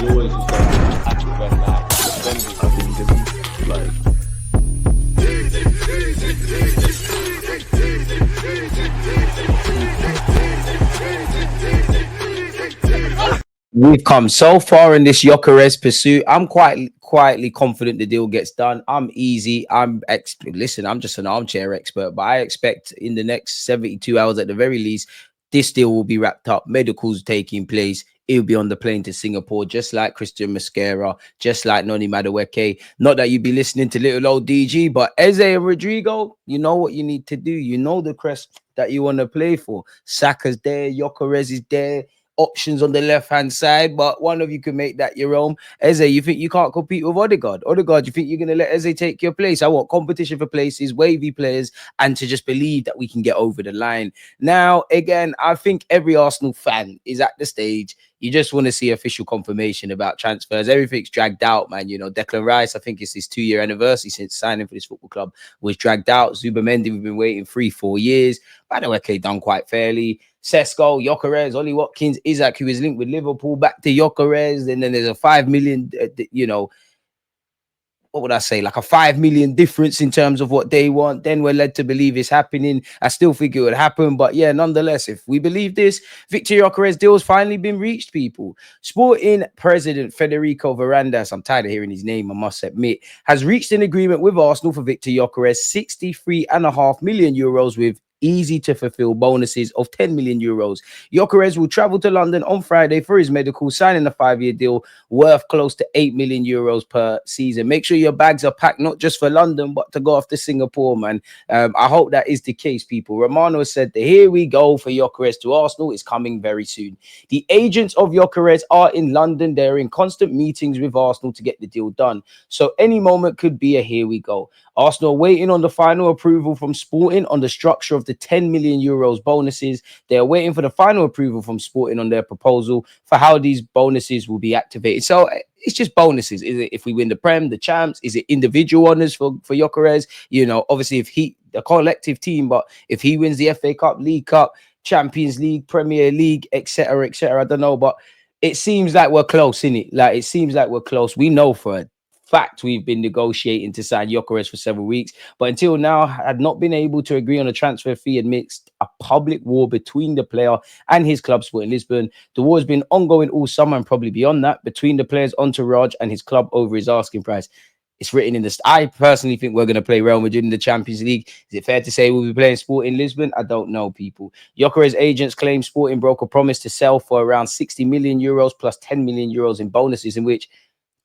always just go to defend that. I think like we've come so far in this Gyokeres pursuit. I'm quite quietly confident the deal gets done. I'm easy. Listen, I'm just an armchair expert, but I expect in the next 72 hours at the very least, this deal will be wrapped up. Medicals taking place. He'll be on the plane to Singapore, just like Christian Mascara, just like Noni Madueke. Not that you'd be listening to little old DG, but Eze and Rodrygo, you know what you need to do. You know the crest that you want to play for. Saka's there, Gyokeres is there. Options on the left-hand side, but one of you can make that your own. Eze, you think you can't compete with Odegaard? Odegaard, you think you're going to let Eze take your place? I want competition for places, wavy players, and to just believe that we can get over the line. Now, again, I think every Arsenal fan is at the stage. You just want to see official confirmation about transfers. Everything's dragged out, man. You know, Declan Rice, I think it's his 2-year anniversary since signing for this football club, was dragged out. Zubamendi, we've been waiting 3-4 years. By the way, done quite fairly. Sesko, Gyokeres, Ollie Watkins, Isaac, who is linked with Liverpool, back to Gyokeres. And then there's a 5 million, what would I say? Like a 5 million difference in terms of what they want. Then we're led to believe it's happening. I still think it would happen. But yeah, nonetheless, if we believe this, Viktor Gyökeres deal has finally been reached, people. Sporting president Federico Varandas, I'm tired of hearing his name, I must admit, has reached an agreement with Arsenal for Viktor Gyökeres, 63.5 million euros with easy to fulfill bonuses of 10 million euros. Gyokeres will travel to London on Friday for his medical, signing a 5-year deal worth close to 8 million euros per season. Make sure your bags are packed, not just for London, but to go off to Singapore, man. I hope that is the case, people. Romano said that here we go for Gyokeres to Arsenal is coming very soon. The agents of Gyokeres are in London. They're in constant meetings with Arsenal to get the deal done. So any moment could be a here we go. Arsenal are waiting on the final approval from Sporting on the structure of the 10 million euros bonuses. They're waiting for the final approval from Sporting on their proposal for how these bonuses will be activated. So it's just bonuses. Is it if we win the Prem, the champs? Is it individual honors for Gyokeres? You know, obviously if the collective team, but if he wins the FA Cup, League Cup, Champions League, Premier League, etc., etc., I don't know, but it seems like we're close, innit? Like it seems like we're close. We know for a fact we've been negotiating to sign Gyokeres for several weeks, but until now had not been able to agree on a transfer fee amidst a public war between the player and his club Sporting Lisbon. The war has been ongoing all summer and probably beyond that between the player's entourage and his club over his asking price. It's written in the. I personally think we're going to play Real Madrid in the Champions League. Is it fair to say we'll be playing Sporting Lisbon? I don't know, people. Gyokeres agents claim Sporting broke a promise to sell for around 60 million euros plus 10 million euros in bonuses, in which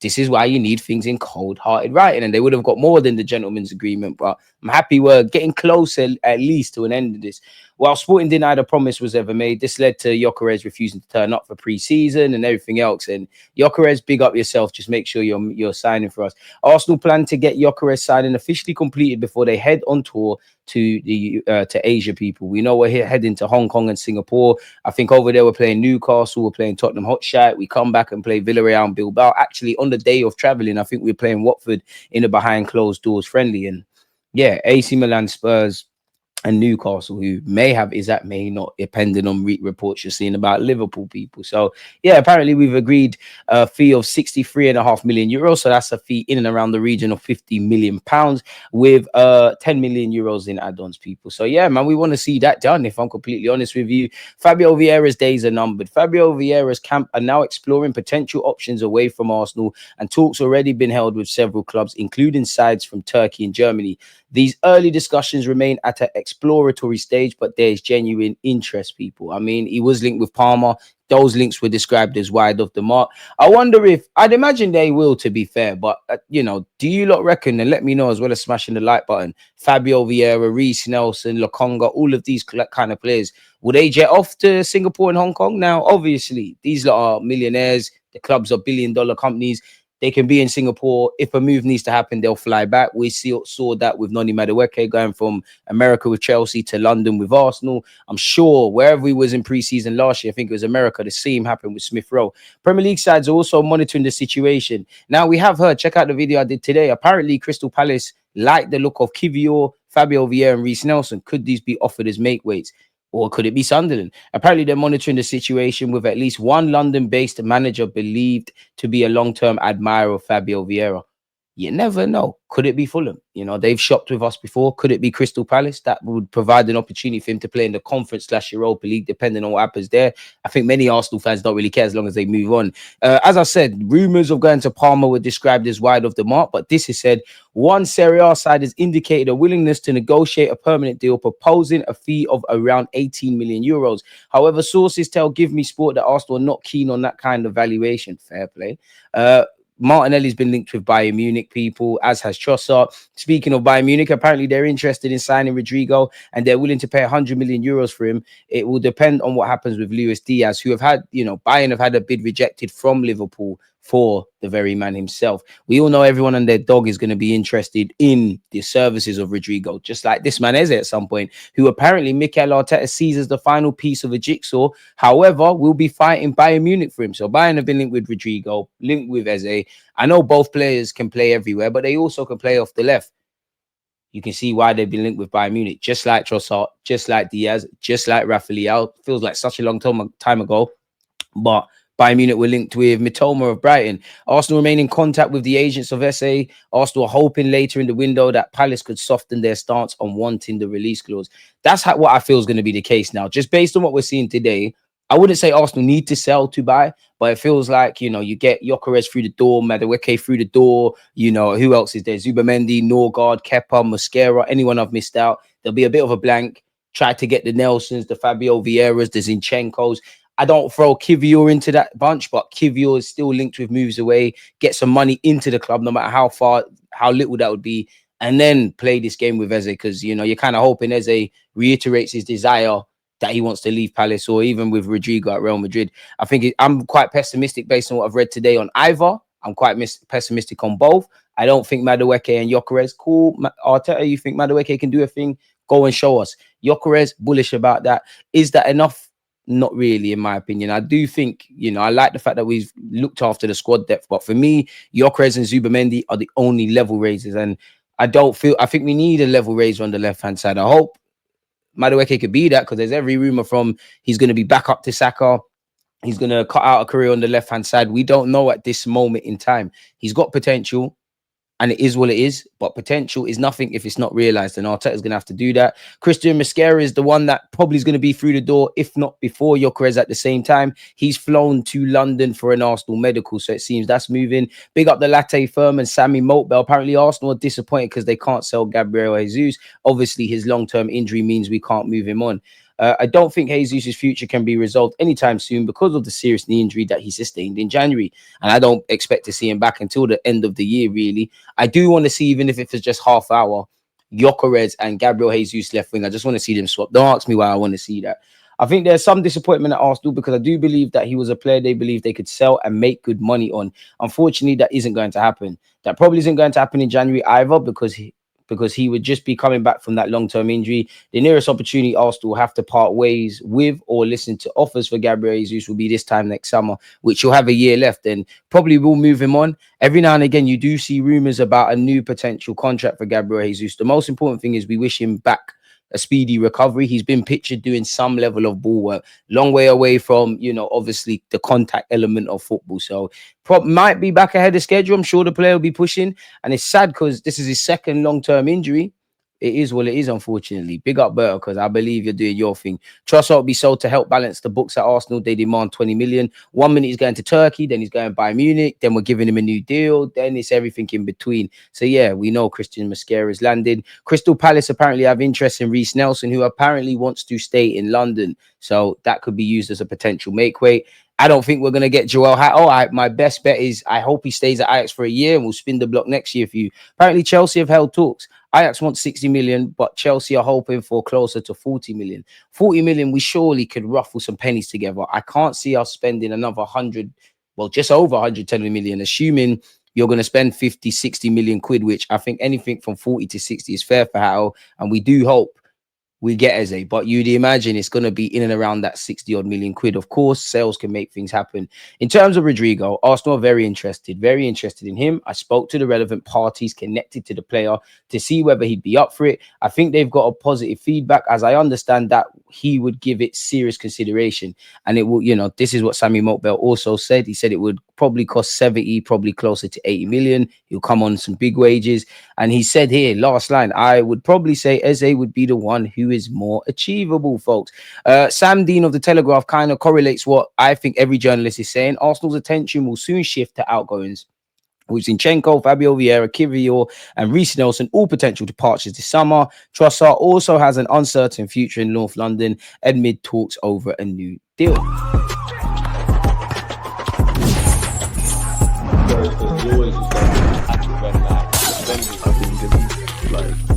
this is why you need things in cold-hearted writing, and they would have got more than the gentleman's agreement, but I'm happy we're getting closer at least to an end of this. While Sporting denied a promise was ever made, this led to Gyokeres refusing to turn up for pre-season and everything else. And Gyokeres, big up yourself. Just make sure you're signing for us. Arsenal plan to get Gyokeres signing officially completed before they head on tour to the to Asia, people. We know we're heading to Hong Kong and Singapore. I think over there we're playing Newcastle, we're playing Tottenham Hotspur. We come back and play Villarreal and Bilbao. Actually, on the day of traveling, I think we're playing Watford in a behind closed doors friendly. And yeah, AC Milan, Spurs, and Newcastle, who may have Isaac, may not, depending on reports you're seeing about Liverpool, people. So yeah, apparently we've agreed a fee of 63.5 million euros. So that's a fee in and around the region of 50 million pounds with 10 million euros in add-ons, people. So yeah, man, we want to see that done, if I'm completely honest with you. Fabio Vieira's days are numbered. Fabio Vieira's camp are now exploring potential options away from Arsenal, and talks already been held with several clubs, including sides from Turkey and Germany. These early discussions remain at an exploratory stage, but there's genuine interest, people. I mean, he was linked with Parma. Those links were described as wide off the mark. I wonder if, I'd imagine they will, to be fair, but, do you lot reckon, and let me know as well as smashing the like button, Fabio Vieira, Reece Nelson, Lokonga, all of these kind of players, will they jet off to Singapore and Hong Kong? Now, obviously, these lot are millionaires. The clubs are billion-dollar companies. They can be in Singapore. If a move needs to happen, they'll fly back. We saw that with Noni Madueke going from America with Chelsea to London with Arsenal. I'm sure wherever he was in pre-season last year, I think it was America, the same happened with Smith Rowe. Premier League sides are also monitoring the situation. Now, we have heard, check out the video I did today. Apparently, Crystal Palace like the look of Kivior, Fabio Vieira, and Reece Nelson. Could these be offered as make weights? Or could it be Sunderland? Apparently, they're monitoring the situation with at least one London-based manager believed to be a long-term admirer of Fabio Vieira. You never know. Could it be Fulham? You know, they've shopped with us before. Could it be Crystal Palace? That would provide an opportunity for him to play in the Conference/Europa League, depending on what happens there. I think many Arsenal fans don't really care as long as they move on. As I said, rumours of going to Parma were described as wide of the mark, but this is said one Serie A side has indicated a willingness to negotiate a permanent deal, proposing a fee of around 18 million euros. However, sources tell Give Me Sport that Arsenal are not keen on that kind of valuation. Fair play. Martinelli's been linked with Bayern Munich people, as has Trossard. Speaking of Bayern Munich, apparently they're interested in signing Rodrygo and they're willing to pay 100 million euros for him. It will depend on what happens with Luis Diaz, who have had, Bayern have had a bid rejected from Liverpool for the very man himself. We all know everyone and their dog is going to be interested in the services of Rodrygo, just like this man Eze at some point, who apparently Mikel Arteta sees as the final piece of a jigsaw. However, we'll be fighting Bayern Munich for him. So Bayern have been linked with Rodrygo, linked with Eze. I know both players can play everywhere, but they also can play off the left. You can see why they've been linked with Bayern Munich, just like Trossard, just like Diaz, just like Rafael. Feels like such a long time ago, but Bayern Munich were linked with Mitoma of Brighton. Arsenal remain in contact with the agents of SA. Arsenal are hoping later in the window that Palace could soften their stance on wanting the release clause. That's what I feel is going to be the case now. Just based on what we're seeing today, I wouldn't say Arsenal need to sell to buy, but it feels like, you get Gyokeres through the door, Madueke through the door, who else is there? Zubamendi, Norgard, Kepa, Mosquera, anyone I've missed out. There'll be a bit of a blank. Try to get the Nelsons, the Fabio Vieiras, the Zinchenkos. I don't throw Kivior into that bunch, but Kivior is still linked with moves away. Get some money into the club, no matter how little that would be, and then play this game with Eze, because, you're kind of hoping Eze reiterates his desire that he wants to leave Palace, or even with Rodrygo at Real Madrid. I'm quite pessimistic based on what I've read today on either. I'm quite pessimistic on both. I don't think Madueke and Gyokeres, cool. Arteta, you think Madueke can do a thing? Go and show us. Gyokeres, bullish about that. Is that enough? Not really, in my opinion. I do think, I like the fact that we've looked after the squad depth, but for me, Gyokeres and Zubamendi are the only level raisers, and I think we need a level raiser on the left-hand side. I hope Madueke could be that, because there's every rumor from he's going to be back up to Saka. He's going to cut out a career on the left-hand side. We don't know at this moment in time. He's got potential, and it is what it is, but potential is nothing if it's not realized, and Arteta's going to have to do that. Christian Mosquera is the one that probably is going to be through the door, if not before Gyokeres at the same time. He's flown to London for an Arsenal medical, so it seems that's moving. Big up the Latte firm and Sammy Motbell. Apparently Arsenal are disappointed because they can't sell Gabriel Jesus. Obviously, his long-term injury means we can't move him on. I don't think Jesus' future can be resolved anytime soon because of the serious knee injury that he sustained in January. And I don't expect to see him back until the end of the year, really. I do want to see, even if it's just half hour, Gyokeres and Gabriel Jesus left wing. I just want to see them swap. Don't ask me why I want to see that. I think there's some disappointment at Arsenal because I do believe that he was a player they believe they could sell and make good money on. Unfortunately, that isn't going to happen. That probably isn't going to happen in January either, because he would just be coming back from that long-term injury. The nearest opportunity Arsenal will have to part ways with or listen to offers for Gabriel Jesus will be this time next summer, which will have a year left, and probably will move him on. Every now and again, you do see rumors about a new potential contract for Gabriel Jesus. The most important thing is we wish him back a speedy recovery. He's been pictured doing some level of ball work, long way away from, obviously the contact element of football. So might be back ahead of schedule. I'm sure the player will be pushing, and it's sad because this is his second long-term injury. It is what it is, unfortunately. Big up, Berta, because I believe you're doing your thing. Trossard will be sold to help balance the books at Arsenal. They demand 20 million. 1 minute he's going to Turkey, then he's going Bayern Munich, then we're giving him a new deal, then it's everything in between. So, yeah, we know Christian Mosquera is landing. Crystal Palace apparently have interest in Reece Nelson, who apparently wants to stay in London. So that could be used as a potential make weight. I don't think we're going to get Joel. My best bet is I hope he stays at Ajax for a year and we'll spin the block next year for you. Apparently, Chelsea have held talks. Ajax wants 60 million, but Chelsea are hoping for closer to 40 million. 40 million, we surely could ruffle some pennies together. I can't see us spending another 100, well, just over 110 million, assuming you're going to spend 50, 60 million quid, which I think anything from 40 to 60 is fair for How. And we do hope we get Eze. But you'd imagine it's going to be in and around that 60 odd million quid. Of course, sales can make things happen. In terms of Rodrygo, Arsenal are very interested in him. I spoke to the relevant parties connected to the player to see whether he'd be up for it. I think they've got a positive feedback, as I understand that he would give it serious consideration. And it will, you know, this is what Sammy Mokbel also said. He said it would probably cost 70, probably closer to 80 million. He'll come on some big wages. And he said here, last line, I would probably say Eze would be the one who is more achievable, folks. Sam Dean of The Telegraph kind of correlates what I think every journalist is saying. Arsenal's attention will soon shift to outgoings, with Zinchenko, Fabio Vieira, Kivior, and Reece Nelson all potential departures this summer. Trossard also has an uncertain future in North London amid talks over a new deal. Always I think like